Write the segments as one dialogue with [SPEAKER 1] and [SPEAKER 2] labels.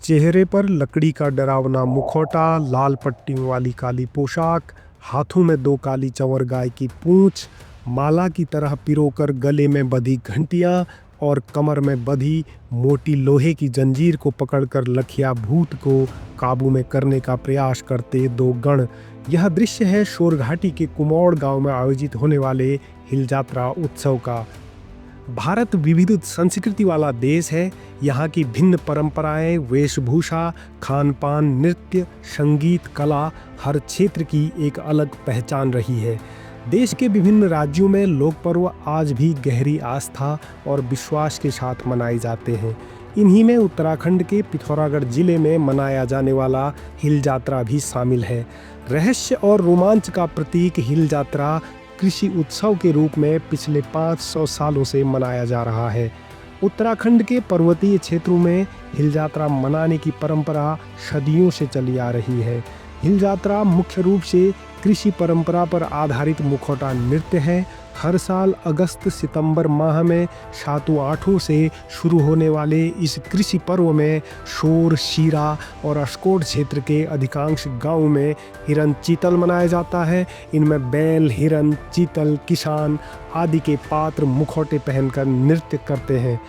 [SPEAKER 1] चेहरे पर लकड़ी का डरावना मुखौटा, लाल पट्टियों वाली काली पोशाक, हाथों में दो काली चंवर गाय की पूंछ, माला की तरह पिरोकर गले में बंधी घंटियां और कमर में बंधी मोटी लोहे की जंजीर को पकड़कर लखिया भूत को काबू में करने का प्रयास करते दो गण। यह दृश्य है शोरघाटी के कुमौड़ गांव में आयोजित होने वाले हिल जात्रा उत्सव का। भारत विविध संस्कृति वाला देश है। यहाँ की भिन्न परंपराएं, वेशभूषा, खान पान, नृत्य, संगीत, कला हर क्षेत्र की एक अलग पहचान रही है। देश के विभिन्न राज्यों में लोक पर्व आज भी गहरी आस्था और विश्वास के साथ मनाए जाते हैं। इन्हीं में उत्तराखंड के पिथौरागढ़ जिले में मनाया जाने वाला हिल जात्रा भी शामिल है। रहस्य और रोमांच का प्रतीक हिल जात्रा कृषि उत्सव के रूप में पिछले 500 सालों से मनाया जा रहा है। उत्तराखंड के पर्वतीय क्षेत्रों में हिल जात्रा मनाने की परंपरा सदियों से चली आ रही है। हिल जात्रा मुख्य रूप से कृषि परंपरा पर आधारित मुखौटा नृत्य है। हर साल अगस्त सितंबर माह में सातों आठों से शुरू होने वाले इस कृषि पर्व में शोर, शीरा और अस्कोट क्षेत्र के अधिकांश गांवों में हिरन चीतल मनाया जाता है। इनमें बैल, हिरन, चीतल, किसान आदि के पात्र मुखौटे पहनकर नृत्य करते हैं।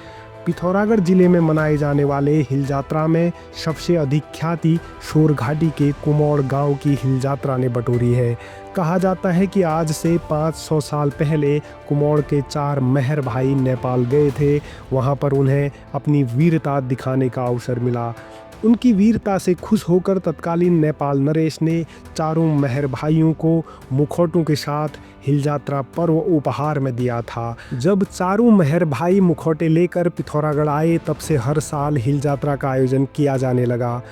[SPEAKER 1] पिथौरागढ़ जिले में मनाए जाने वाले हिल जात्रा में सबसे अधिक ख्याति शोरघाटी के कुमौड़ गांव की हिल जात्रा ने बटोरी है। कहा जाता है कि आज से 500 साल पहले कुमौड़ के 4 मेहर भाई नेपाल गए थे। वहां पर उन्हें अपनी वीरता दिखाने का अवसर मिला। उनकी वीरता से खुश होकर तत्कालीन नेपाल नरेश ने चारों मेहर भाइयों को मुखौटों के साथ हिल जात्रा पर्व उपहार में दिया था। जब चारों मेहर भाई मुखौटे लेकर पिथौरागढ़ आए, तब से हर साल हिल जात्रा का आयोजन किया जाने लगा।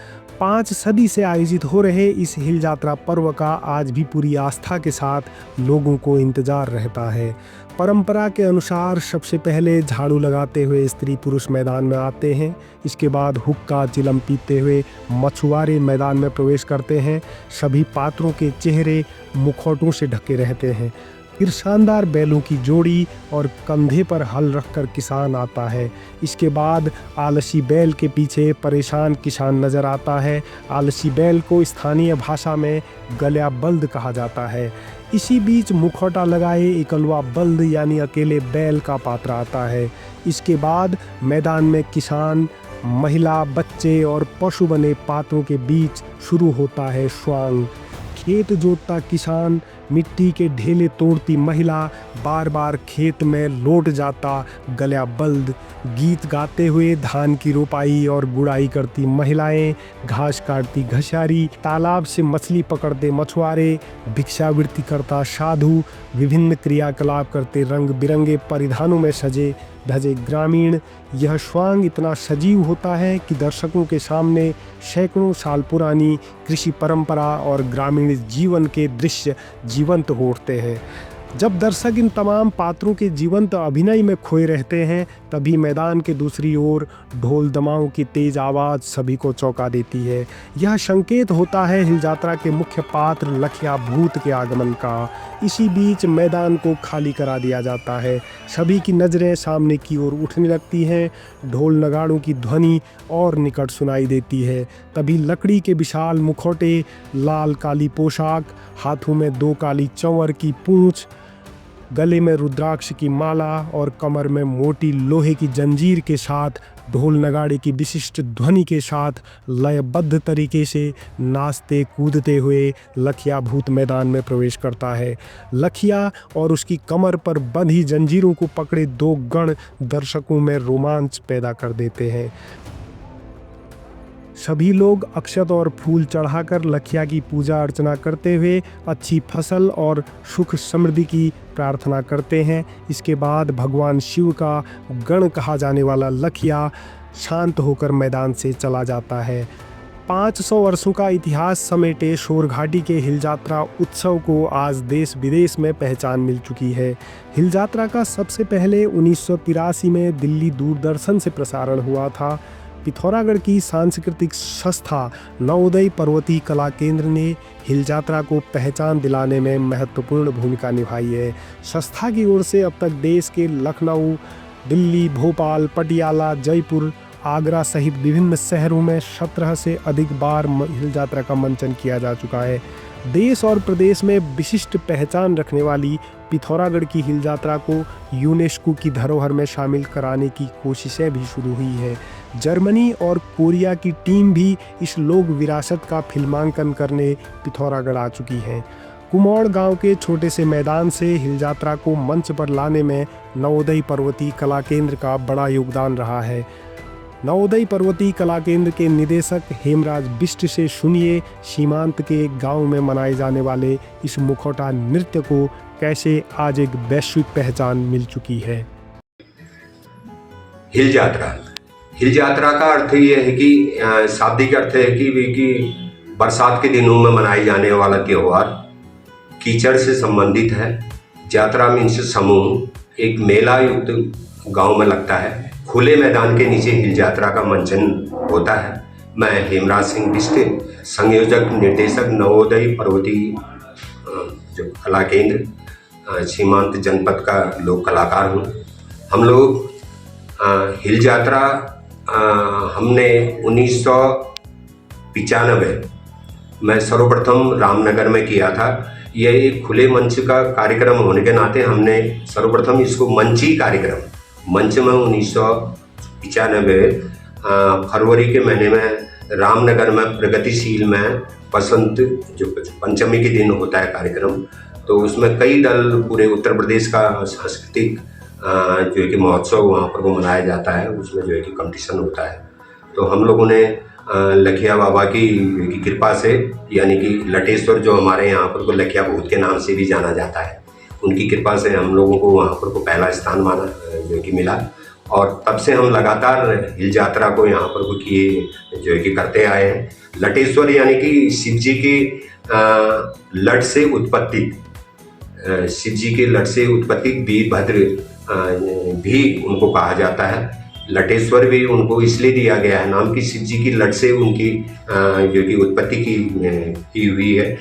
[SPEAKER 1] 5 सदी से आयोजित हो रहे इस हिल जात्रा पर्व का आज भी पूरी आस्था के साथ लोगों को इंतजार रहता है। परंपरा के अनुसार सबसे पहले झाड़ू लगाते हुए स्त्री पुरुष मैदान में आते हैं। इसके बाद हुक्का चिलम पीते हुए मछुआरे मैदान में प्रवेश करते हैं। सभी पात्रों के चेहरे मुखौटों से ढके रहते हैं। फिर शानदार बैलों की जोड़ी और कंधे पर हल रखकर किसान आता है। इसके बाद आलसी बैल के पीछे परेशान किसान नजर आता है। आलसी बैल को स्थानीय भाषा में गल्या बल्द कहा जाता है। इसी बीच मुखौटा लगाए एकलवा बल्द यानी अकेले बैल का पात्र आता है। इसके बाद मैदान में किसान, महिला, बच्चे और पशु बने पात्रों के बीच शुरू होता है स्वांग। खेत जोतता किसान, मिट्टी के ढेले तोड़ती महिला, बार बार खेत में लौट जाता गल्या बल्द, गीत गाते हुए धान की रोपाई और गुड़ाई करती महिलाएं, घास काटती घसियारी, तालाब से मछली पकड़ते मछुआरे, भिक्षावृत्ति करता साधु, विभिन्न क्रियाकलाप करते रंग बिरंगे परिधानों में सजे धजे ग्रामीण। यह स्वांग इतना सजीव होता है कि दर्शकों के सामने सैकड़ों साल पुरानी कृषि परंपरा और ग्रामीण जीवन के दृश्य जीवंत हो उठते हैं। जब दर्शक इन तमाम पात्रों के जीवंत अभिनय में खोए रहते हैं, तभी मैदान के दूसरी ओर ढोल दमाओं की तेज आवाज़ सभी को चौंका देती है। यह संकेत होता है हिल जात्रा के मुख्य पात्र लखिया भूत के आगमन का। इसी बीच मैदान को खाली करा दिया जाता है। सभी की नज़रें सामने की ओर उठने लगती हैं। ढोल नगाड़ों की ध्वनि और निकट सुनाई देती है। तभी लकड़ी के विशाल मुखौटे, लाल काली पोशाक, हाथों में 2 काली चंवर की पूंछ, गले में रुद्राक्ष की माला और कमर में मोटी लोहे की जंजीर के साथ ढोल नगाड़े की विशिष्ट ध्वनि के साथ लयबद्ध तरीके से नाचते कूदते हुए लखिया भूत मैदान में प्रवेश करता है। लखिया और उसकी कमर पर बंधी जंजीरों को पकड़े 2 गण दर्शकों में रोमांच पैदा कर देते हैं। सभी लोग अक्षत और फूल चढ़ाकर लखिया की पूजा अर्चना करते हुए अच्छी फसल और सुख समृद्धि की प्रार्थना करते हैं। इसके बाद भगवान शिव का गण कहा जाने वाला लखिया शांत होकर मैदान से चला जाता है। 500 वर्षों का इतिहास समेटे शोरघाटी के हिल जात्रा उत्सव को आज देश विदेश में पहचान मिल चुकी है। हिल जात्रा का सबसे पहले 1983 में दिल्ली दूरदर्शन से प्रसारण हुआ था। पिथौरागढ़ की सांस्कृतिक संस्था नवोदय पर्वतीय कला केंद्र ने हिल जात्रा को पहचान दिलाने में महत्वपूर्ण भूमिका निभाई है। संस्था की ओर से अब तक देश के लखनऊ, दिल्ली, भोपाल, पटियाला, जयपुर आगरा सहित विभिन्न शहरों में 17 से अधिक बार हिल यात्रा का मंचन किया जा चुका है। देश और प्रदेश में विशिष्ट पहचान रखने वाली पिथौरागढ़ की हिल यात्रा को यूनेस्को की धरोहर में शामिल कराने की कोशिशें भी शुरू हुई हैं। जर्मनी और कोरिया की टीम भी इस लोक विरासत का फिल्मांकन करने पिथौरागढ़ आ चुकी है। कुमौड़ गांव के छोटे से मैदान से हिल यात्रा को मंच पर लाने में नवोदय पर्वतीय कला केंद्र का बड़ा योगदान रहा है। नवोदय पर्वतीय कला केंद्र के निदेशक हेमराज बिष्ट से सुनिए सीमांत के एक गांव में मनाए जाने वाले इस मुखौटा नृत्य को कैसे आज एक वैश्विक पहचान मिल चुकी है।
[SPEAKER 2] हिल यात्रा का अर्थ ये है कि शाब्दिक अर्थ है कि बरसात के दिनों में मनाए जाने वाला त्योहार कीचड़ से संबंधित है। यात्रा मीन्स समूह एक मेला युक्त गांव में लगता है। खुले मैदान के नीचे हिल यात्रा का मंचन होता है। मैं हेमराज सिंह बिष्ट, संयोजक निर्देशक नवोदय पर्वतीय जो कला केंद्र सीमांत जनपद का लोक कलाकार हूँ। हम लोग हिल यात्रा हमने 1995 में सर्वप्रथम रामनगर में किया था। यह एक खुले मंच का कार्यक्रम होने के नाते हमने सर्वप्रथम इसको मंची कार्यक्रम मंच में 1995 फरवरी के महीने में रामनगर में प्रगतिशील में बसंत जो पंचमी के दिन होता है कार्यक्रम, तो उसमें कई दल पूरे उत्तर प्रदेश का सांस्कृतिक जो है कि महोत्सव वहाँ पर वो मनाया जाता है। उसमें जो है कि कंपटीशन होता है। तो हम लोगों ने लखिया बाबा की कृपा से, यानी कि लटेश्वर जो हमारे यहाँ पर को लखिया भूत के नाम से भी जाना जाता है, उनकी कृपा से हम लोगों को वहाँ पर को पहला स्थान माना जो है कि मिला। और तब से हम लगातार हिल यात्रा को यहाँ पर को किए जो है कि करते आए हैं। लटेश्वर यानी कि शिव जी की लट से उत्पत्ति, शिव जी के लट से उत्पत्ति वीरभद्र भी उनको कहा जाता है। लटेश्वर भी उनको इसलिए दिया गया है नाम कि शिव जी की लट से उनकी जो कि उत्पत्ति की हुई है।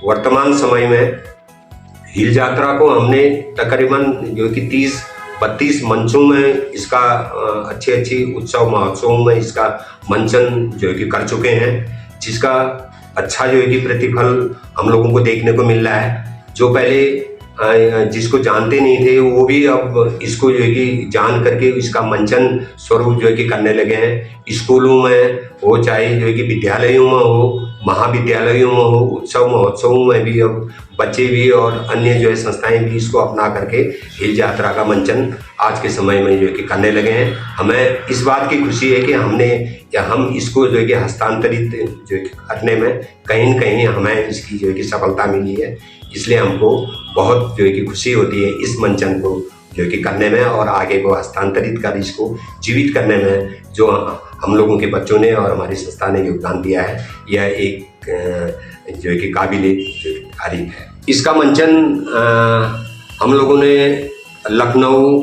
[SPEAKER 2] वर्तमान समय में हिल यात्रा को हमने तकरीबन जो कि 30-32 मंचों में इसका अच्छी उत्सव महोत्सवों में इसका मंचन जो है कि कर चुके हैं, जिसका अच्छा जो है कि प्रतिफल हम लोगों को देखने को मिल रहा है। जो पहले जिसको जानते नहीं थे वो भी अब इसको जो है कि जान करके इसका मंचन स्वरूप जो है कि करने लगे हैं। स्कूलों में हो, चाहे जो है कि विद्यालयों में हो, महाविद्यालयों में हो, उत्सव महोत्सवों में भी अब बच्चे भी और अन्य जो है संस्थाएं भी इसको अपना करके हिल यात्रा का मंचन आज के समय में जो है कि करने लगे हैं। हमें इस बात की खुशी है कि हम इसको जो है कि हस्तांतरित जो है करने में कहीं न कहीं हमें इसकी जो है कि सफलता मिली है। इसलिए हमको बहुत जो है कि खुशी होती है इस मंचन को जो है कि करने में और आगे को हस्तांतरित कर इसको जीवित करने में जो हम लोगों के बच्चों ने और हमारी संस्था ने योगदान दिया है। यह एक जो है कि काबिले तारीफ है। इसका मंचन हम लोगों ने लखनऊ,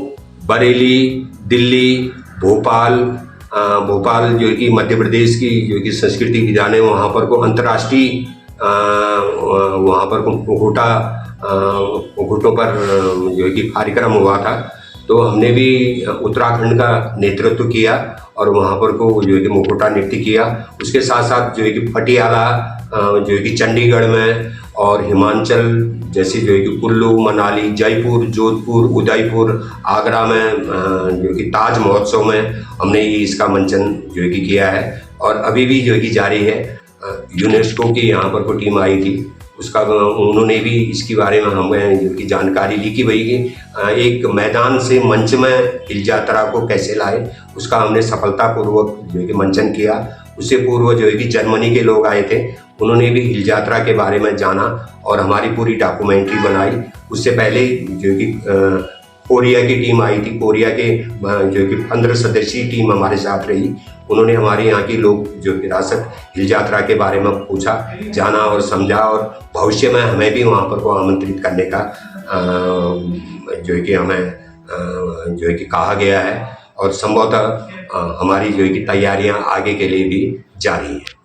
[SPEAKER 2] बरेली, दिल्ली, भोपाल जो है कि मध्य प्रदेश की जो है कि संस्कृति की जाने वहाँ पर को अंतर्राष्ट्रीय वहाँ पर मुकुटों पर जो है कि कार्यक्रम हुआ था। तो हमने भी उत्तराखंड का नेतृत्व किया और वहाँ पर को जो है कि मुखौटा नृत्य किया। उसके साथ साथ जो है कि पटियाला जो है कि चंडीगढ़ में और हिमाचल जैसे जो है कि कुल्लू, मनाली, जयपुर, जोधपुर, उदयपुर, आगरा में जो है कि ताज महोत्सव में हमने ये इसका मंचन जो है कि किया है और अभी भी जो है कि जारी है। यूनेस्को की यहाँ पर को टीम आई थी, उसका उन्होंने भी इसके बारे में हमें जो कि जानकारी ली कि भाई एक मैदान से मंच में हिल यात्रा को कैसे लाए, उसका हमने सफलतापूर्वक जो है कि मंचन किया। उससे पूर्व जो है कि जर्मनी के लोग आए थे, उन्होंने भी हिल यात्रा के बारे में जाना और हमारी पूरी डॉक्यूमेंट्री बनाई। उससे पहले जो है कि कोरिया की टीम आई थी, कोरिया के जो कि 15 सदस्यीय टीम हमारे साथ रही। उन्होंने हमारे यहाँ की लोक जो विरासत हिल यात्रा के बारे में पूछा, जाना और समझा और भविष्य में हमें भी वहाँ पर को आमंत्रित करने का जो है कि हमें जो है कि कहा गया है और संभवतः हमारी जो है कि तैयारियाँ आगे के लिए भी जारी हैं।